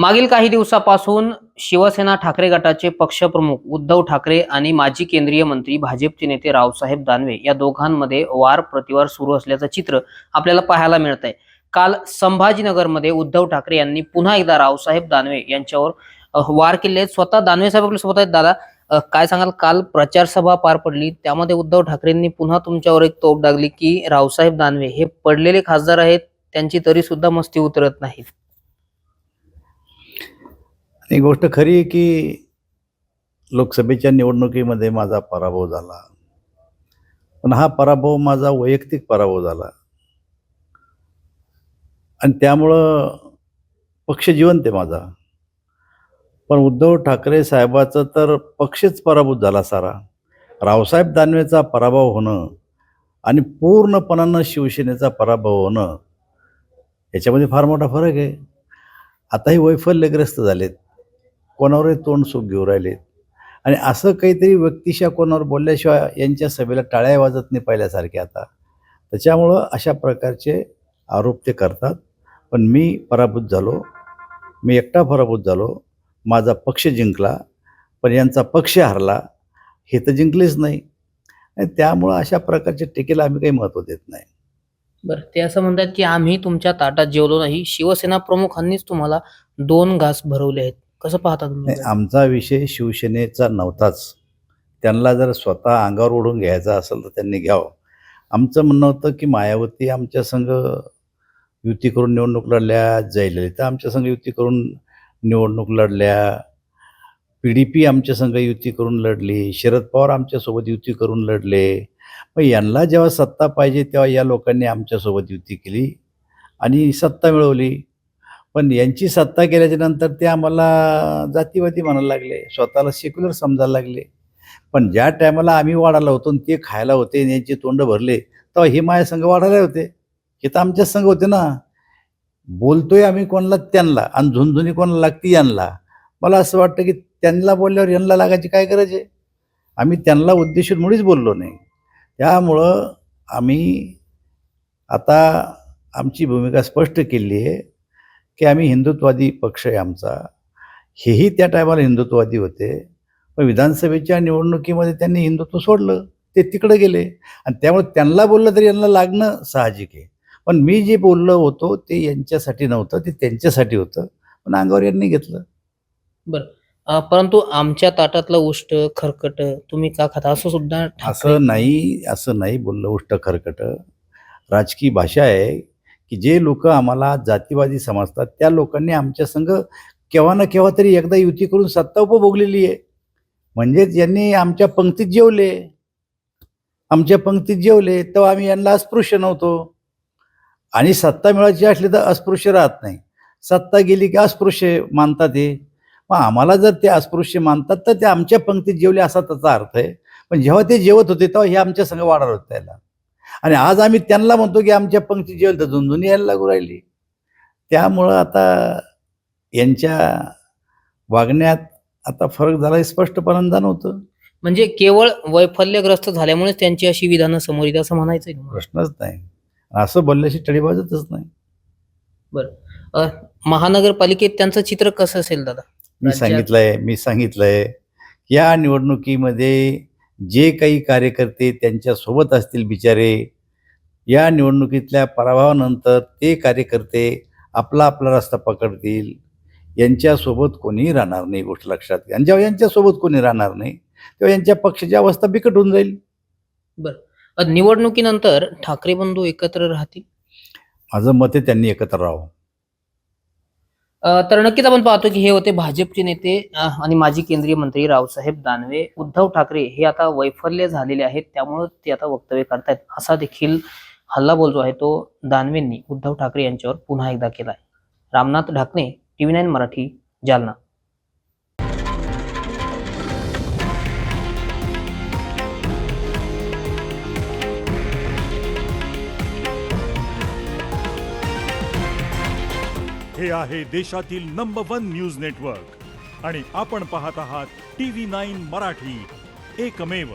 मागील काही दिवसापासून शिवसेना ठाकरे गटाचे पक्षप्रमुख उद्धव ठाकरे आणि माजी केंद्रीय मंत्री भाजपचे नेते रावसाहेब दानवे या दोघांमध्ये वार प्रतिवार सुरू असल्याचं चित्र आपल्याला पाहायला मिळत आहे. काल संभाजीनगरमध्ये उद्धव ठाकरे यांनी पुन्हा एकदा रावसाहेब दानवे यांच्यावर वार केले आहेत. स्वतः दानवे साहेब आपल्या सोबत आहेत. दादा, काय सांगाल? काल प्रचार सभा पार पडली, त्यामध्ये उद्धव ठाकरेंनी पुन्हा तुमच्यावर एक तोफ डागली की रावसाहेब दानवे हे पडलेले खासदार आहेत, त्यांची तरी सुद्धा मस्ती उतरत नाही. ही गोष्ट खरी आहे की लोकसभेच्या निवडणुकीमध्ये माझा पराभव झाला, पण हा पराभव माझा वैयक्तिक पराभव झाला आणि त्यामुळं पक्ष जिवंत आहे माझा. पण उद्धव ठाकरे साहेबाचं तर पक्षच पराभूत झाला सारा. रावसाहेब दानवेचा पराभव होणं आणि पूर्णपणानं शिवसेनेचा पराभव होणं याच्यामध्ये फार मोठा फरक आहे. आताही वैफल्यग्रस्त झालेत, कोणावरही तोंड सुख घेऊ राहिलेत आणि असं काहीतरी व्यक्तिशा कोणावर बोलल्याशिवाय यांच्या सभेला टाळ्या वाजत नाही पहिल्यासारखे आता. त्याच्यामुळं अशा प्रकारचे आरोप ते करतात. पण मी पराभूत झालो, मी एकटा पराभूत झालो. माझा पक्ष जिंकला, पण यांचा पक्ष हरला, हे तर जिंकलेच नाही. आणि त्यामुळं अशा प्रकारच्या टीकेला आम्ही काही महत्त्व देत नाही. बरं, ते असं म्हणतात की आम्ही तुमच्या ताटात जेवलो नाही, शिवसेना प्रमुखांनीच तुम्हाला 2 घास भरवले आहेत. कसं पाहता तुम्ही? नाही, आमचा विषय शिवसेनेचा नव्हताच. त्यांना जर स्वतः अंगावर ओढून घ्यायचा असेल तर त्यांनी घ्यावं. आमचं म्हणणं होतं की मायावती आमच्या संघ युती करून निवडणूक लढल्या, जयललिता आमच्या संघ युती करून निवडणूक लढल्या, PDP आमच्या संघ युती करून लढली, शरद पवार आमच्यासोबत युती करून लढले. मग यांना जेव्हा सत्ता पाहिजे तेव्हा या लोकांनी आमच्यासोबत युती केली आणि सत्ता मिळवली. पण यांची सत्ता केल्याच्या नंतर ते आम्हाला जातीवादी म्हणायला लागले, स्वतःला सेक्युलर समजायला लागले. पण ज्या टायमाला आम्ही वाढायला होतो आणि ते खायला होते आणि यांचे तोंड भरले, तेव्हा हे माझ्या संघ वाढायला होते. हे तर आमच्याच संघ होते ना. बोलतोय आम्ही कोणाला त्यांना आणि झुंझुनी कोणाला लागती यांना. मला असं वाटतं की त्यांना बोलल्यावर यांना लागायची काय गरज आहे? आम्ही त्यांना उद्देशून मुळीच बोललो नाही. त्यामुळं आम्ही आता आमची भूमिका स्पष्ट केली आहे की आम्ही हिंदुत्ववादी पक्ष आहे आमचा. हेही त्या टायमाला हिंदुत्ववादी होते, पण विधानसभेच्या निवडणुकीमध्ये त्यांनी हिंदुत्व सोडलं, ते तिकडे गेले आणि त्यामुळे त्यांना बोललं तरी यांना लागणं साहजिक आहे. पण मी जे बोललो होतो ते यांच्यासाठी नव्हतं, ते त्यांच्यासाठी होतं, पण अंगावर यांनी घेतलं. बरं, परंतु आमच्या ताटातलं उष्ट खरकट तुम्ही का खाता, असं सुद्धा ठाकरे असं नाही बोललं उष्ट खरकट. राजकीय भाषा आहे की जे लोक आम्हाला जातीवादी समजतात त्या लोकांनी आमच्या संघ केव्हा ना केव्हा तरी एकदा युती करून सत्ता उपभोगलेली आहे. म्हणजेच यांनी आमच्या पंक्तीत जेवले तेव्हा आम्ही यांना अस्पृश्य नव्हतो. आणि सत्ता मिळवायची असली तर अस्पृश्य राहत नाही, सत्ता गेली की अस्पृश्य मानतात. हे मग आम्हाला जर ते अस्पृश्य मानतात तर ते आमच्या पंक्तीत जेवले असा त्याचा अर्थ आहे. पण जेव्हा ते जेवत होते तेव्हा हे आमच्या संघ वाढत होते त्याला. आणि आज आम्ही त्यांना म्हणतो की आमच्या पंक्तीत जेवलं तर झुंझुनी यायला लागू राहिली. त्यामुळं आता यांच्या वागण्यात आता फरक झाला हे स्पष्टपणे जाणवतं. म्हणजे केवळ वैफल्यग्रस्त झाल्यामुळेच त्यांची अशी विधानं समोर येतात असं म्हणायचंय तुम्हाला? प्रश्नच नाही. असं बोलल्याशी टळी वाजतच नाही. बरं, महानगरपालिकेत त्यांचं चित्र कसं असेल दादा? मी सांगितलंय या निवडणुकीमध्ये जे काही कार्यकर्ते त्यांच्यासोबत असतील बिचारे, या निवडणुकीतल्या पराभवानंतर ते कार्यकर्ते आपला रस्ता पकडतील. यांच्यासोबत कोणीही राहणार नाही, गोष्ट लक्षात घ्या. आणि जेव्हा यांच्यासोबत कोणी राहणार नाही तेव्हा यांच्या पक्षाची अवस्था बिकट होऊन जाईल. बरं, निवडणुकीनंतर ठाकरे बंधू एकत्र राहतील? माझं मत आहे त्यांनी एकत्र राहावं. तर नक्कीच आपण पाहतो की हे होते भाजपचे नेते आणि माजी केंद्रीय मंत्री रावसाहेब दानवे. उद्धव ठाकरे हे आता वैफल्य झालेले आहेत, त्यामुळे ते आता वक्तव्य करतायत, असा देखील हल्लाबोल जो आहे तो दानवेंनी उद्धव ठाकरे यांच्यावर पुन्हा एकदा केलाय. रामनाथ ढाकणे, TV9 मराठी, जालना. हे आहे देशातील नंबर 1 न्यूज नेटवर्क आणि आपण पाहत आहात TV9 मराठी, एकमेव.